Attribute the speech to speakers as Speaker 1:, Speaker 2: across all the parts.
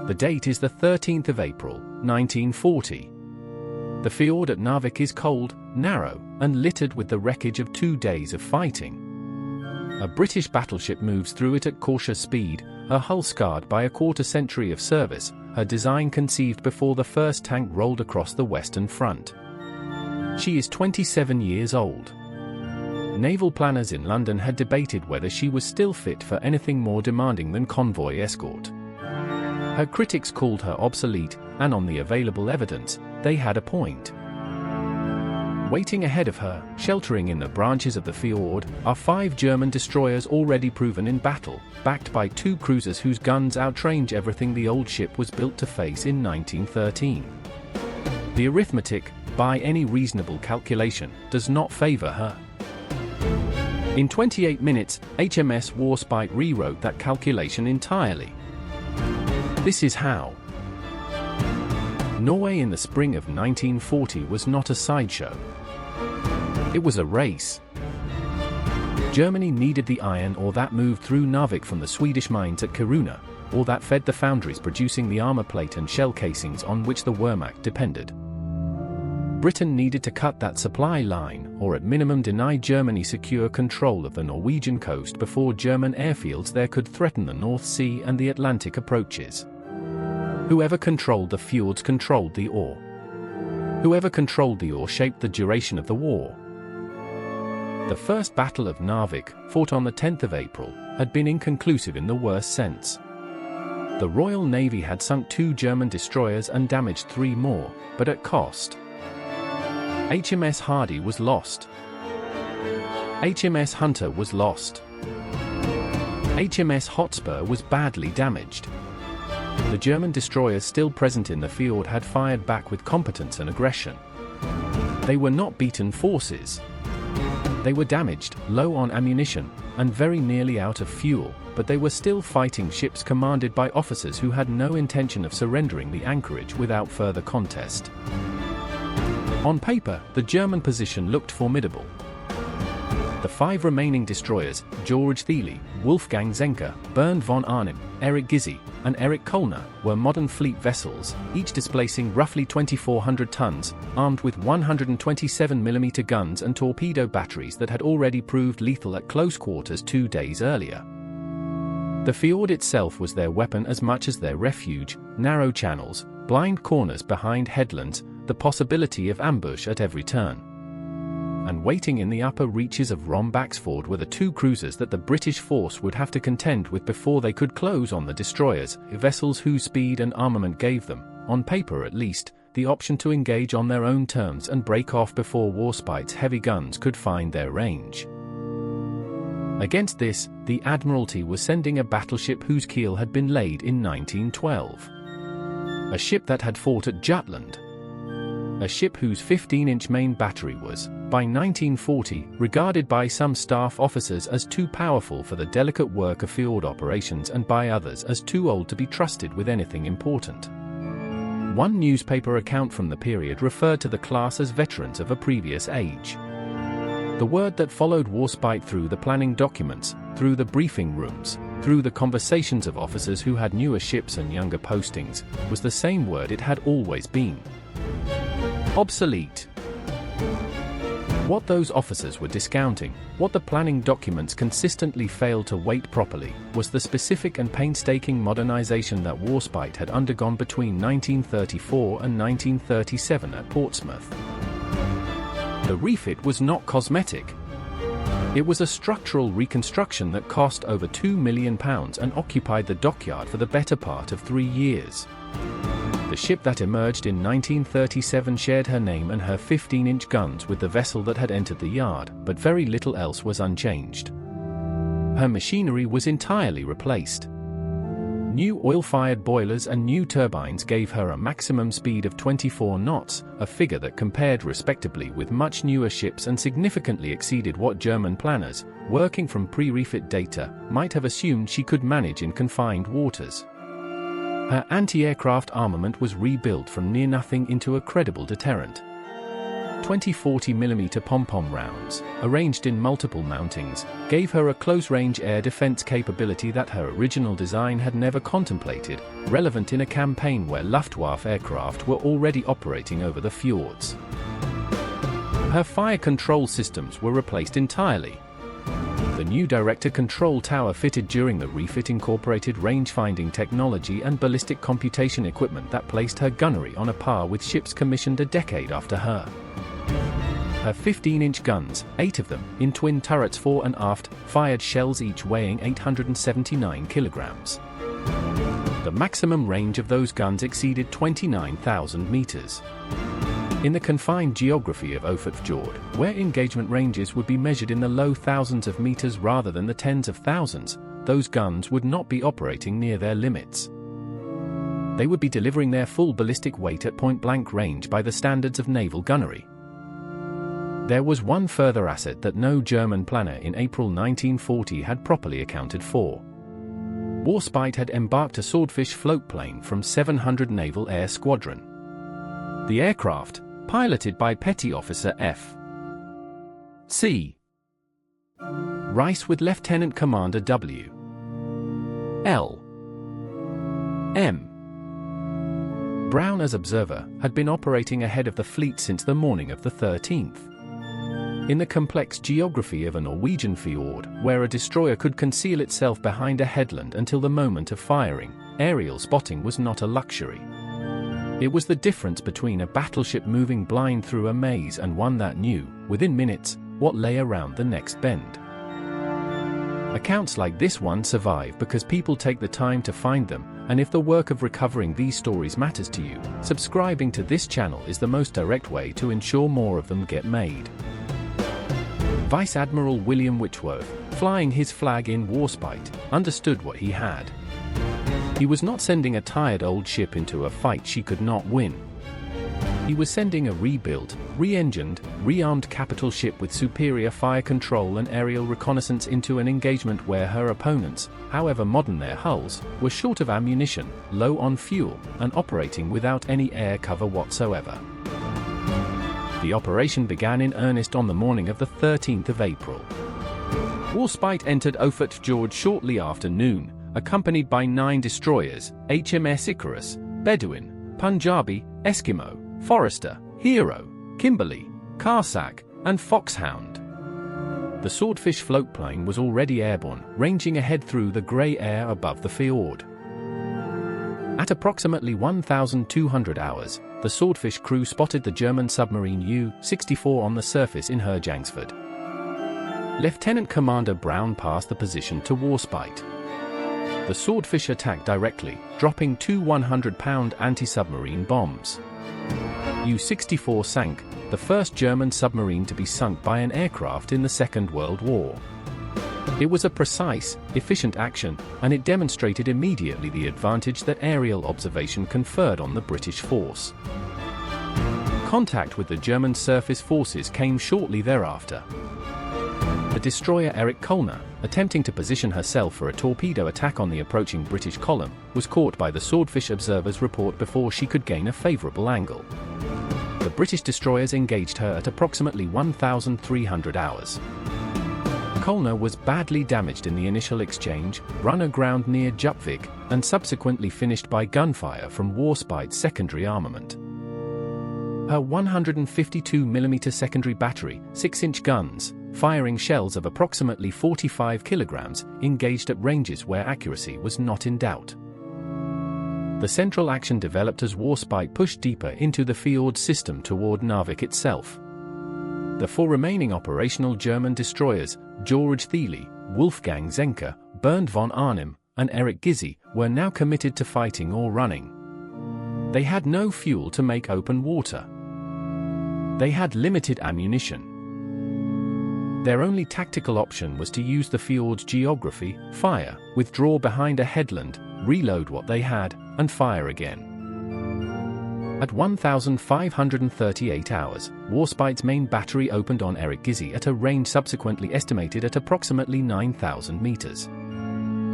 Speaker 1: The date is the 13th of April, 1940. The fjord at Narvik is cold, narrow, and littered with the wreckage of 2 days of fighting. A British battleship moves through it at cautious speed, her hull scarred by a quarter-century of service, her design conceived before the first tank rolled across the Western Front. She is 27 years old. Naval planners in London had debated whether she was still fit for anything more demanding than convoy escort. Her critics called her obsolete, and on the available evidence, they had a point. Waiting ahead of her, sheltering in the branches of the fjord, are 5 German destroyers already proven in battle, backed by 2 cruisers whose guns outrange everything the old ship was built to face in 1913. The arithmetic, by any reasonable calculation, does not favor her. In 28 minutes, HMS Warspite rewrote that calculation entirely. This is how. Norway in the spring of 1940 was not a sideshow. It was a race. Germany needed the iron ore that moved through Narvik from the Swedish mines at Kiruna, or that fed the foundries producing the armor plate and shell casings on which the Wehrmacht depended. Britain needed to cut that supply line, or at minimum deny Germany secure control of the Norwegian coast before German airfields there could threaten the North Sea and the Atlantic approaches. Whoever controlled the fjords controlled the ore. Whoever controlled the ore shaped the duration of the war. The First Battle of Narvik, fought on the 10th of April, had been inconclusive in the worst sense. The Royal Navy had sunk 2 German destroyers and damaged 3 more, but at cost. HMS Hardy was lost. HMS Hunter was lost. HMS Hotspur was badly damaged. The German destroyers still present in the fjord had fired back with competence and aggression. They were not beaten forces. They were damaged, low on ammunition, and very nearly out of fuel, but they were still fighting ships commanded by officers who had no intention of surrendering the anchorage without further contest. On paper, the German position looked formidable. The 5 remaining destroyers, Georg Thiele, Wolfgang Zenker, Bernd von Arnim, Erich Giese, and Erich Koellner, were modern fleet vessels, each displacing roughly 2,400 tons, armed with 127mm guns and torpedo batteries that had already proved lethal at close quarters 2 days earlier. The fjord itself was their weapon as much as their refuge: narrow channels, blind corners behind headlands, the possibility of ambush at every turn. And waiting in the upper reaches of Rombaksfjord were the 2 cruisers that the British force would have to contend with before they could close on the destroyers, vessels whose speed and armament gave them, on paper at least, the option to engage on their own terms and break off before Warspite's heavy guns could find their range. Against this, the Admiralty was sending a battleship whose keel had been laid in 1912. A ship that had fought at Jutland. A ship whose 15-inch main battery was, by 1940, regarded by some staff officers as too powerful for the delicate work of fjord operations and by others as too old to be trusted with anything important. One newspaper account from the period referred to the class as veterans of a previous age. The word that followed Warspite through the planning documents, through the briefing rooms, through the conversations of officers who had newer ships and younger postings, was the same word it had always been: obsolete. What those officers were discounting, what the planning documents consistently failed to weight properly, was the specific and painstaking modernization that Warspite had undergone between 1934 and 1937 at Portsmouth. The refit was not cosmetic. It was a structural reconstruction that cost over £2 million and occupied the dockyard for the better part of 3 years. The ship that emerged in 1937 shared her name and her 15-inch guns with the vessel that had entered the yard, but very little else was unchanged. Her machinery was entirely replaced. New oil-fired boilers and new turbines gave her a maximum speed of 24 knots, a figure that compared respectably with much newer ships and significantly exceeded what German planners, working from pre-refit data, might have assumed she could manage in confined waters. Her anti-aircraft armament was rebuilt from near nothing into a credible deterrent. 20 40mm pom-pom rounds, arranged in multiple mountings, gave her a close-range air defense capability that her original design had never contemplated, relevant in a campaign where Luftwaffe aircraft were already operating over the fjords. Her fire control systems were replaced entirely. The new director control tower fitted during the refit incorporated range-finding technology and ballistic computation equipment that placed her gunnery on a par with ships commissioned a decade after her. Her 15-inch guns, 8 of them, in twin turrets fore and aft, fired shells each weighing 879 kilograms. The maximum range of those guns exceeded 29,000 meters. In the confined geography of Ofotfjord, where engagement ranges would be measured in the low thousands of meters rather than the tens of thousands, those guns would not be operating near their limits. They would be delivering their full ballistic weight at point-blank range by the standards of naval gunnery. There was one further asset that no German planner in April 1940 had properly accounted for. Warspite had embarked a Swordfish floatplane from 700 Naval Air Squadron. The aircraft, piloted by Petty Officer F.C. Rice with Lieutenant Commander W. L. M. Brown as observer, had been operating ahead of the fleet since the morning of the 13th. In the complex geography of a Norwegian fjord, where a destroyer could conceal itself behind a headland until the moment of firing, aerial spotting was not a luxury. It was the difference between a battleship moving blind through a maze and one that knew, within minutes, what lay around the next bend. Accounts like this one survive because people take the time to find them, and if the work of recovering these stories matters to you, subscribing to this channel is the most direct way to ensure more of them get made. Vice-Admiral William Whitworth, flying his flag in Warspite, understood what he had. He was not sending a tired old ship into a fight she could not win. He was sending a rebuilt, re-engined, re-armed capital ship with superior fire control and aerial reconnaissance into an engagement where her opponents, however modern their hulls, were short of ammunition, low on fuel, and operating without any air cover whatsoever. The operation began in earnest on the morning of the 13th of April. Warspite entered Ofotfjord shortly after noon, accompanied by 9 destroyers, HMS Icarus, Bedouin, Punjabi, Eskimo, Forester, Hero, Kimberley, Carsack, and Foxhound. The Swordfish floatplane was already airborne, ranging ahead through the grey air above the fjord. At approximately 1,200 hours, the Swordfish crew spotted the German submarine U-64 on the surface in Herjungsfjord. Lieutenant Commander Brown passed the position to Warspite. The Swordfish attacked directly, dropping 2 100-pound anti-submarine bombs. U-64 sank, the first German submarine to be sunk by an aircraft in the Second World War. It was a precise, efficient action, and it demonstrated immediately the advantage that aerial observation conferred on the British force. Contact with the German surface forces came shortly thereafter. The destroyer Erich Koellner, attempting to position herself for a torpedo attack on the approaching British column, was caught by the Swordfish observer's report before she could gain a favourable angle. The British destroyers engaged her at approximately 1,300 hours. Koellner was badly damaged in the initial exchange, run aground near Djupvik, and subsequently finished by gunfire from Warspite's secondary armament. Her 152mm secondary battery, 6-inch guns, firing shells of approximately 45 kilograms, engaged at ranges where accuracy was not in doubt. The central action developed as Warspite pushed deeper into the fjord system toward Narvik itself. The 4 remaining operational German destroyers, Georg Thiele, Wolfgang Zenker, Bernd von Arnim, and Erich Giese, were now committed to fighting or running. They had no fuel to make open water. They had limited ammunition. Their only tactical option was to use the fjord's geography, fire, withdraw behind a headland, reload what they had, and fire again. At 1,538 hours, Warspite's main battery opened on Erich Giese at a range subsequently estimated at approximately 9,000 meters.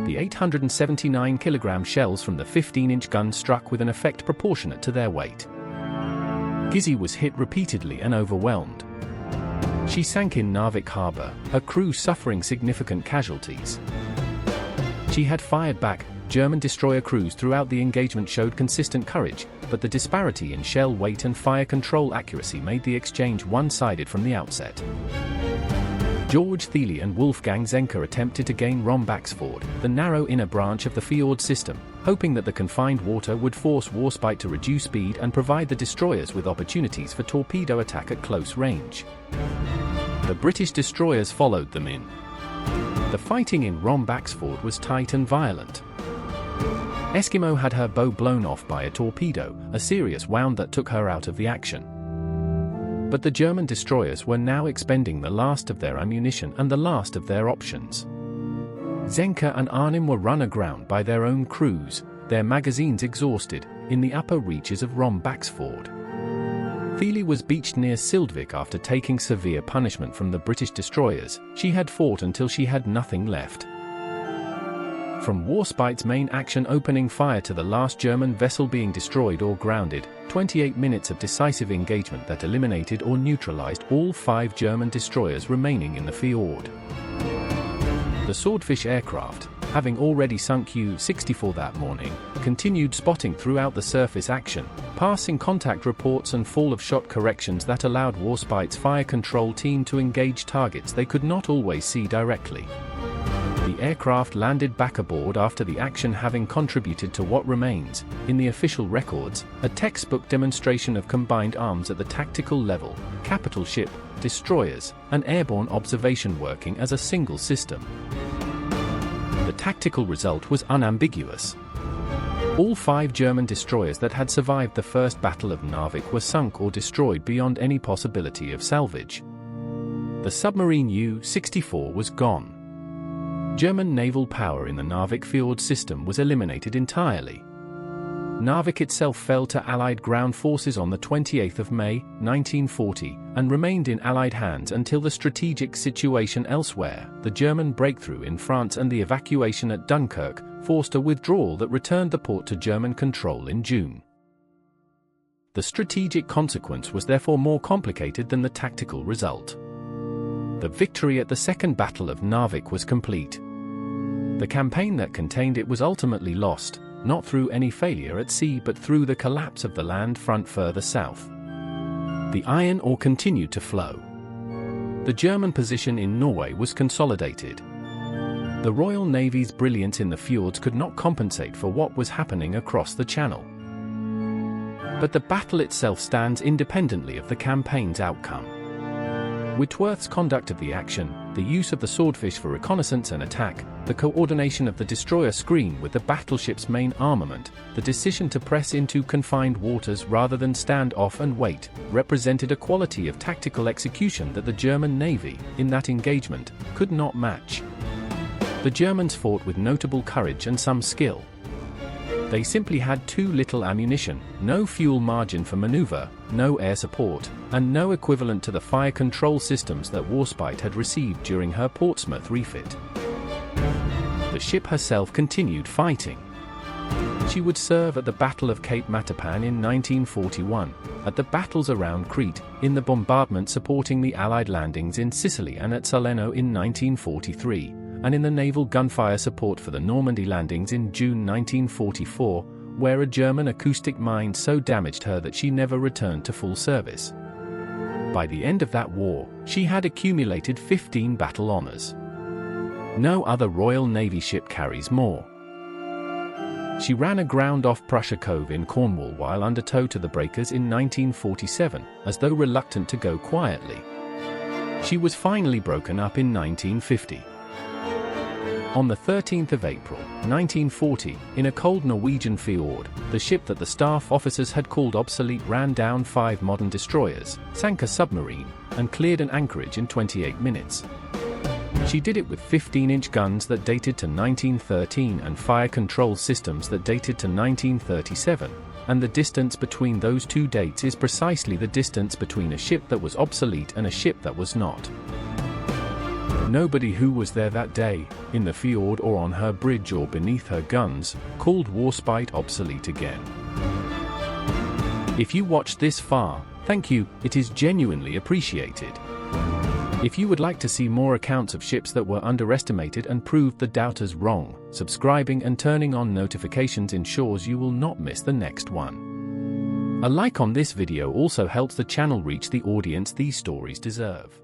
Speaker 1: The 879-kilogram shells from the 15-inch gun struck with an effect proportionate to their weight. Giese was hit repeatedly and overwhelmed. She sank in Narvik harbor, her crew suffering significant casualties. She had fired back. German destroyer crews throughout the engagement showed consistent courage, but the disparity in shell weight and fire control accuracy made the exchange one-sided from the outset. Georg Thiele and Wolfgang Zenker attempted to gain Ofotfjord, the narrow inner branch of the Fjord system, hoping that the confined water would force Warspite to reduce speed and provide the destroyers with opportunities for torpedo attack at close range. The British destroyers followed them in. The fighting in Ofotfjord was tight and violent. Eskimo had her bow blown off by a torpedo, a serious wound that took her out of the action. But the German destroyers were now expending the last of their ammunition and the last of their options. Zenker and Arnim were run aground by their own crews, their magazines exhausted, in the upper reaches of Ofotfjord. Thiele was beached near Sildvik after taking severe punishment from the British destroyers. She had fought until she had nothing left. From Warspite's main action opening fire to the last German vessel being destroyed or grounded, 28 minutes of decisive engagement that eliminated or neutralized all 5 German destroyers remaining in the fjord. The Swordfish aircraft, having already sunk U-64 that morning, continued spotting throughout the surface action, passing contact reports and fall-of-shot corrections that allowed Warspite's fire control team to engage targets they could not always see directly. The aircraft landed back aboard after the action, having contributed to what remains, in the official records, a textbook demonstration of combined arms at the tactical level, capital ship, destroyers, and airborne observation working as a single system. The tactical result was unambiguous. All 5 German destroyers that had survived the First Battle of Narvik were sunk or destroyed beyond any possibility of salvage. The submarine U-64 was gone. German naval power in the Narvik Fjord system was eliminated entirely. Narvik itself fell to Allied ground forces on the 28th of May, 1940, and remained in Allied hands until the strategic situation elsewhere, the German breakthrough in France and the evacuation at Dunkirk, forced a withdrawal that returned the port to German control in June. The strategic consequence was therefore more complicated than the tactical result. The victory at the Second Battle of Narvik was complete. The campaign that contained it was ultimately lost, not through any failure at sea but through the collapse of the land front further south. The iron ore continued to flow. The German position in Norway was consolidated. The Royal Navy's brilliance in the fjords could not compensate for what was happening across the Channel. But the battle itself stands independently of the campaign's outcome. Whitworth's conduct of the action, the use of the Swordfish for reconnaissance and attack, the coordination of the destroyer screen with the battleship's main armament, the decision to press into confined waters rather than stand off and wait, represented a quality of tactical execution that the German Navy, in that engagement, could not match. The Germans fought with notable courage and some skill. They simply had too little ammunition, no fuel margin for maneuver, no air support, and no equivalent to the fire control systems that Warspite had received during her Portsmouth refit. The ship herself continued fighting. She would serve at the Battle of Cape Matapan in 1941, at the battles around Crete, in the bombardment supporting the Allied landings in Sicily and at Salerno in 1943, and in the naval gunfire support for the Normandy landings in June 1944, where a German acoustic mine so damaged her that she never returned to full service. By the end of that war, she had accumulated 15 battle honors. No other Royal Navy ship carries more. She ran aground off Prussia Cove in Cornwall while under tow to the breakers in 1947, as though reluctant to go quietly. She was finally broken up in 1950. On the 13th of April, 1940, in a cold Norwegian fjord, the ship that the staff officers had called Obsolete ran down 5 modern destroyers, sank a submarine, and cleared an anchorage in 28 minutes. She did it with 15-inch guns that dated to 1913 and fire control systems that dated to 1937, and the distance between those two dates is precisely the distance between a ship that was obsolete and a ship that was not. Nobody who was there that day, in the fjord or on her bridge or beneath her guns, called Warspite obsolete again. If you watched this far, thank you, it is genuinely appreciated. If you would like to see more accounts of ships that were underestimated and proved the doubters wrong, subscribing and turning on notifications ensures you will not miss the next one. A like on this video also helps the channel reach the audience these stories deserve.